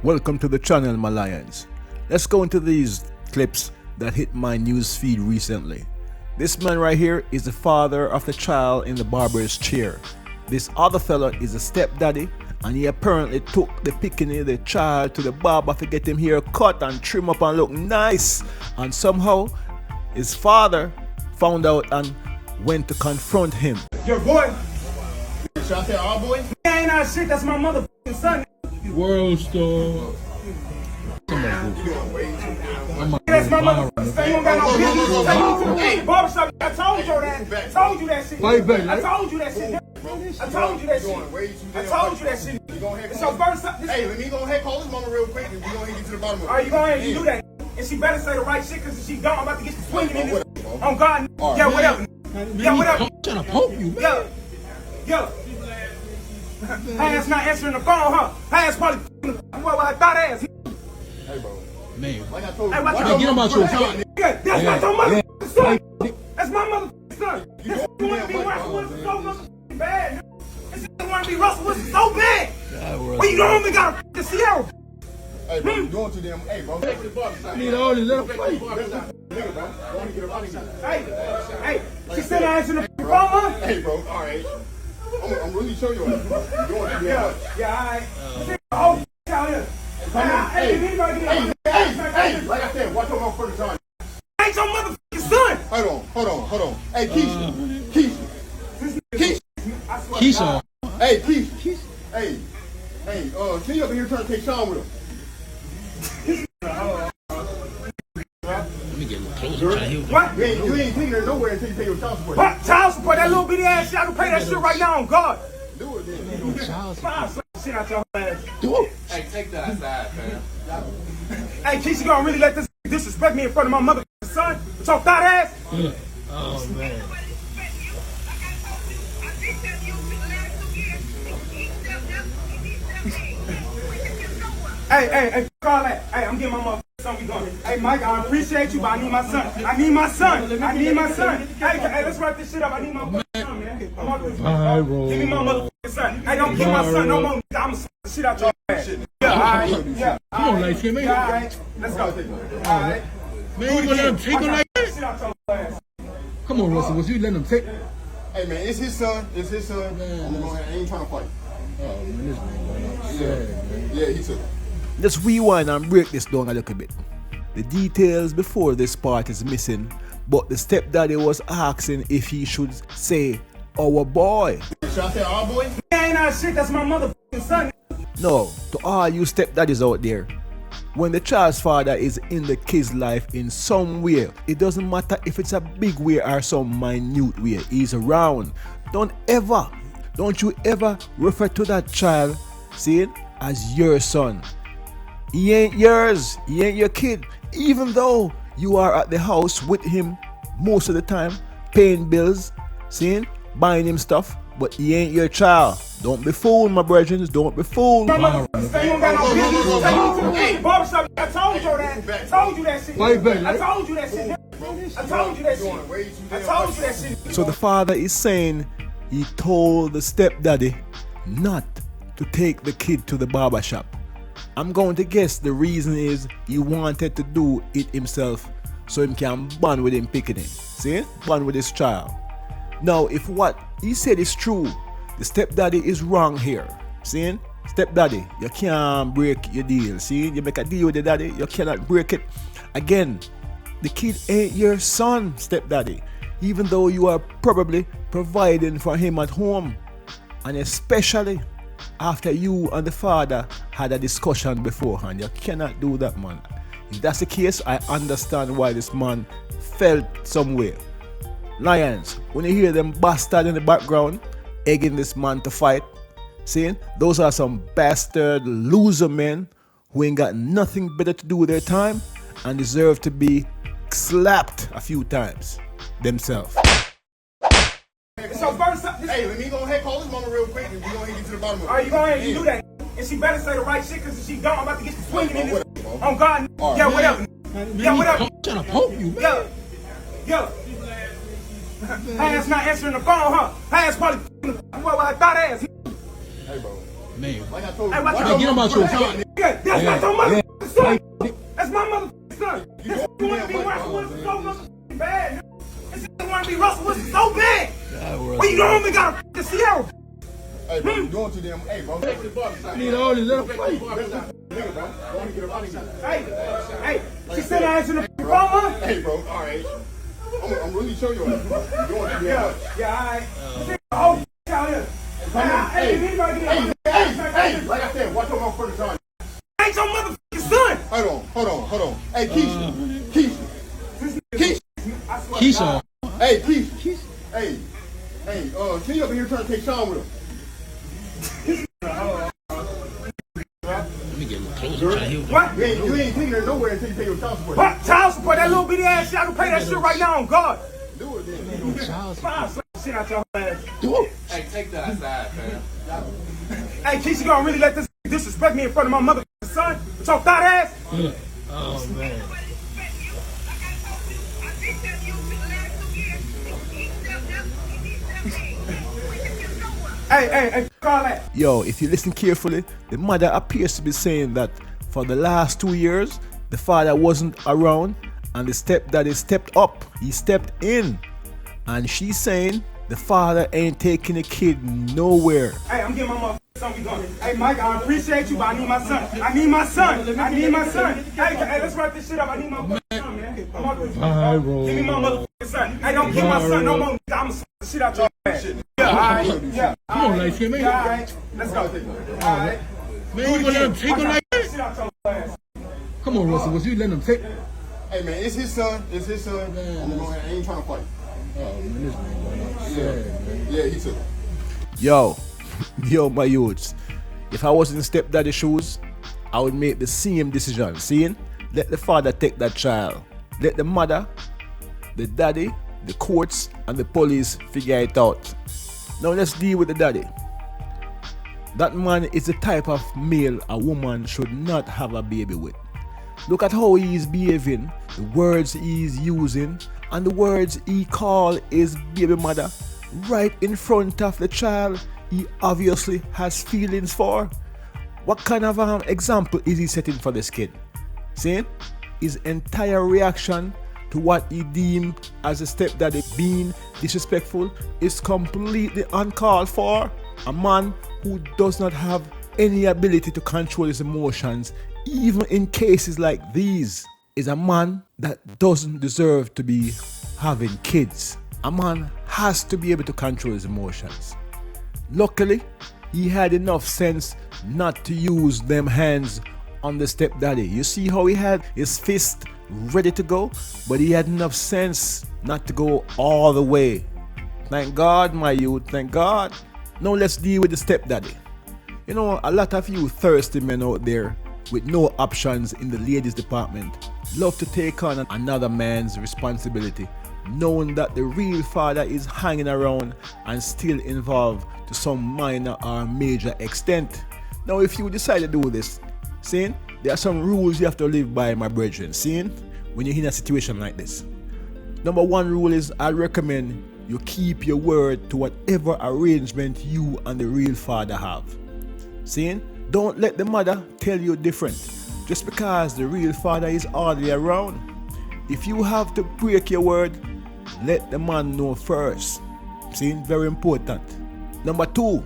Welcome to the channel, my lions. Let's go into these clips that hit my news feed recently. This man right here is the father of the child in the barber's chair. This other fella is a stepdaddy, and he apparently took the pickaninny, the child, to the barber to get him hair cut and trim up and look nice. And somehow his father found out and went to confront him. Your boy? Should I say our boy? Ain't not shit, that's my motherfucking son. World Star. That's my motherfucking son. You don't got no business. Take me to the barbershop. I told you that. I told you that shit. I told you that shit. I told you that shit. I told you that shit. It's your first time. Hey, let me go ahead and call this mama real quick and we gonna get to the bottom of it. Alright, you go ahead and you do that. And she better say the right shit, cause if she don't, I'm about to get you swinging in this. On God. Yeah, whatever. Yeah, whatever. I'm trying to poke you, man. Yo. Her ass not answering the phone, huh? Her ass probably what I thought ass. Hey, bro. Man. Like I told you, Hey, watch out. Get him out your son. That's not your motherfucking son. That's my motherfucking son. You This don't want to be like Russell my Wilson so motherfucking bad. This want to be Russell Wilson so bad. Well, you don't even got a Sierra. Hey, bro, you doing too damn. Hey, bro. I need all these little fight. Hey, she said I answered the phone, huh? Hey, bro, alright. I'm really showing you. You're doing too damn much. Yeah, alright. Oh, out here. Hey, Like I said, watch your motherfucking son. ain't your motherfucking son. Hold on. Hey, Keisha. Keisha. Hey, Keisha. Hey, can you up here trying to take Sean with him? Let me get a little closer. Try to hear What? You ain't taking her nowhere until you pay your child support. What? Child support? That little bitty ass shit? I can pay that shit right now on God. Do it then. child support. I'll slap the shit out your ass. Do it. Hey, take that aside, fam. Hey, Keisha gonna really let this disrespect me in front of my motherfucking son? With your thought ass? Oh, man. Hey, call that. Hey, I'm getting my motherfucking son. We going. Hey, Mike, I appreciate you, but I need my son. I need my son. Hey, let's wrap this shit up. I need my motherfucking son, man. I'm out this bitch, bro. Give me my motherfucking son. Hey, don't kill my son no more. I'm slap the shit out your ass. Yeah, alright. Yeah. Come on, light skin, man. Yeah, alright. Let's go. Alright. Man, you gonna let him take him like that? Shit out your ass. Come on, Russell. Was you letting him take? Hey, man, it's his son. I ain't trying to fight. Oh, man, this man going upset, man. Yeah, he took it. Let's rewind and break this down a little bit. The details before this part is missing, but the stepdaddy was asking if he should say our boy. Should I say our boy? Ain't not shit, that's my motherfucking son. No, to all you stepdaddies out there, when the child's father is in the kid's life in some way, it doesn't matter if it's a big way or some minute way, he's around. Don't you ever refer to that child, see, as your son. He ain't yours, he ain't your kid, even though you are at the house with him most of the time, paying bills, seeing, buying him stuff, but he ain't your child. Don't be fooled, my brethren, don't be fooled. You don't got no business. Take me to the barbershop. I told you that. I told you that shit. I told you that shit. So the father is saying he told the stepdaddy not to take the kid to the barbershop. I'm going to guess the reason is he wanted to do it himself so he can bond with him picking it. See? Bond with his child. Now, if what he said is true, the stepdaddy is wrong here. See? Stepdaddy, you can't break your deal. See? You make a deal with the daddy, you cannot break it. Again, the kid ain't your son, stepdaddy, even though you are probably providing for him at home. And especially after you and the father had a discussion beforehand. You cannot do that, man. If that's the case, I understand why this man felt some way. Lions, when you hear them bastard in the background egging this man to fight, see, those are some bastard loser men who ain't got nothing better to do with their time and deserve to be slapped a few times themselves. Hey, let me go ahead and call this mama real quick and we gonna get to the bottom of it. Alright, you go ahead and you do that. And she better say the right shit, cause if she don't, I'm about to get you swinging in this. On God. Yeah, whatever. Yeah, whatever. I'm trying to poke you, man. Yo. Her ass not answering the phone, huh? Her ass probably what I thought ass. Hey, bro. Man. Like I told you. Hey, watch watch your get him out your son. face. That's not your motherfucking son. That's my motherfucking son. You This go want to be damn right, Russell Wilson so man. motherfucking bad. This want to be Russell Wilson so bad. Well, you don't even got a Sierra. Hey, bro, you doing too damn. Hey, bro. Need all these little fight. Nigga, bro. I want to get up out of here. Hey, she said her ass in the phone. Hey, bro. All right. I'm really showing you. You're doing too damn Yeah, much. yeah, all right. Oh, out here. Hey, anybody get Hey, like I said, watch your motherfucking son. ain't your motherfucking son. Hold on. Hey, Keisha. Keisha. Hey, Keisha. Hey, can you up in here trying to take Sean with him? Let me get a location. Try to hear What? You ain't taking her nowhere until you pay your child support. What? Child support? That little bitty ass shit. I can pay that shit right now on God. Do it then. child. Fine, slap the shit out your ass. Hey, take that outside, fam. Hey, Keisha gonna really let this disrespect me in front of my motherfucking son? With your thought ass? Oh, man. Hey, call that. Yo, if you listen carefully, the mother appears to be saying that for the last 2 years, the father wasn't around and the stepdaddy stepped up. He stepped in. And she's saying the father ain't taking the kid nowhere. Hey, I'm getting my motherfucking son. We going. Hey, Mike, I appreciate you, but I need my son. I need my son. Hey, let's wrap this shit up. I need my motherfucking son, man. I'm out this. Give me my motherfucking son. Hey, don't kill my son no more. I'm gonna slap the shit out your ass. Yeah, all right. Yeah. Come on, light skin, man. Yeah, all right. Let's go. All right. Man, you gonna let him take him like that? Shit out your ass. Come on, Russell. Was you letting him take? Hey, man, it's his son. I'm gonna go ahead. I ain't trying to fight. Oh, man, this man going outside, man. Yeah, he took it. Yo, my youths. If I was in stepdaddy's shoes, I would make the same decision. Seeing? Let the father take that child. Let the mother, the daddy, the courts, and the police figure it out. Now let's deal with the daddy. That man is the type of male a woman should not have a baby with. Look at how he is behaving, the words he is using, and the words he call his baby mother right in front of the child he obviously has feelings for. What kind of example is he setting for this kid? See? His entire reaction to what he deemed as a stepdaddy being disrespectful is completely uncalled for. A man who does not have any ability to control his emotions, even in cases like these, is a man that doesn't deserve to be having kids. A man has to be able to control his emotions. Luckily, he had enough sense not to use them hands on the stepdaddy. You see how he had his fist ready to go, but he had enough sense not to go all the way. Thank God, my youth, thank God. Now let's deal with the stepdaddy. You know, a lot of you thirsty men out there with no options in the ladies department love to take on another man's responsibility, knowing that the real father is hanging around and still involved to some minor or major extent. Now if you decide to do this, seeing, there are some rules you have to live by, my brethren, seeing, when you're in a situation like this. Number one rule is I recommend you keep your word to whatever arrangement you and the real father have. Seeing, don't let the mother tell you different just because the real father is hardly around. If you have to break your word, let the man know first. See, very important. Number two,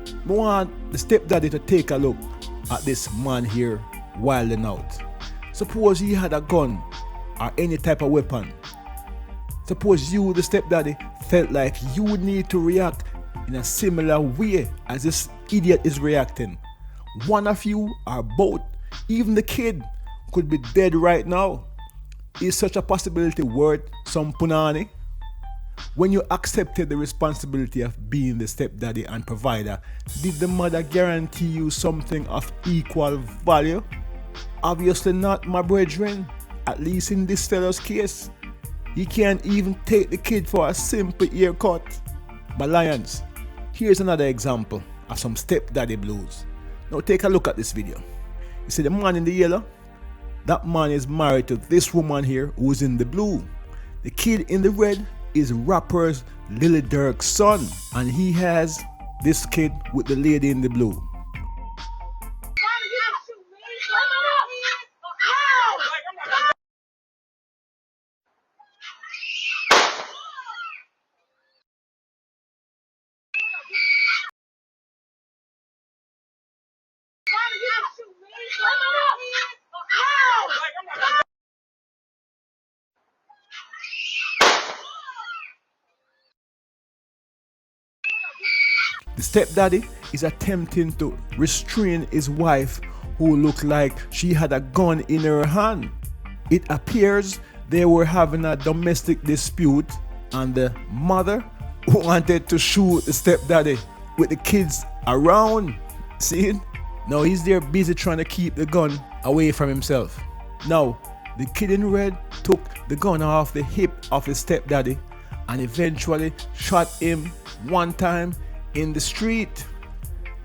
I want the stepdaddy to take a look at this man here wilding out. Suppose he had a gun or any type of weapon. Suppose you, the stepdaddy, felt like you would need to react in a similar way as this idiot is reacting. One of you or both, even the kid, could be dead right now. Is such a possibility worth some punani? When you accepted the responsibility of being the stepdaddy and provider, did the mother guarantee you something of equal value? Obviously not, my brethren, at least in this fellow's case. He can't even take the kid for a simple haircut. My lions, here's another example of some stepdaddy blues. Now take a look at this video. You see the man in the yellow? That man is married to this woman here who's in the blue. The kid in the red is rapper's Lil Durk's son, and he has this kid with the lady in the blue. The stepdaddy is attempting to restrain his wife, who looked like she had a gun in her hand. It appears they were having a domestic dispute, and the mother wanted to shoot the stepdaddy with the kids around. See? Now he's there busy trying to keep the gun away from himself. Now, the kid in red took the gun off the hip of his stepdaddy and eventually shot him one time in the street.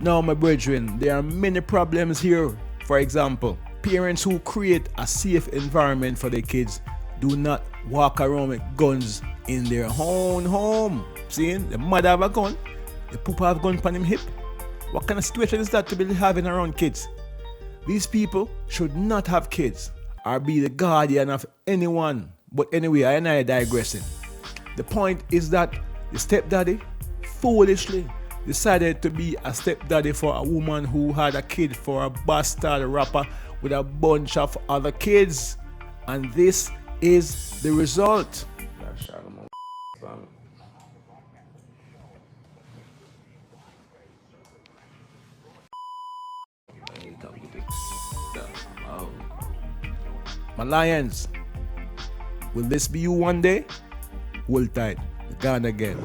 Now, my brethren, there are many problems here. For example, parents who create a safe environment for their kids do not walk around with guns in their own home. See, the mother have a gun, the papa have a gun on him hip. What kind of situation is that to be having around kids? These people should not have kids or be the guardian of anyone. But anyway, I am digressing. The point is that the stepdaddy foolishly decided to be a stepdaddy for a woman who had a kid for a bastard rapper with a bunch of other kids. And this is the result. I shot him on stomach. I need to come get this stuff. Oh. My lions, will this be you one day? Hold tight, gone again.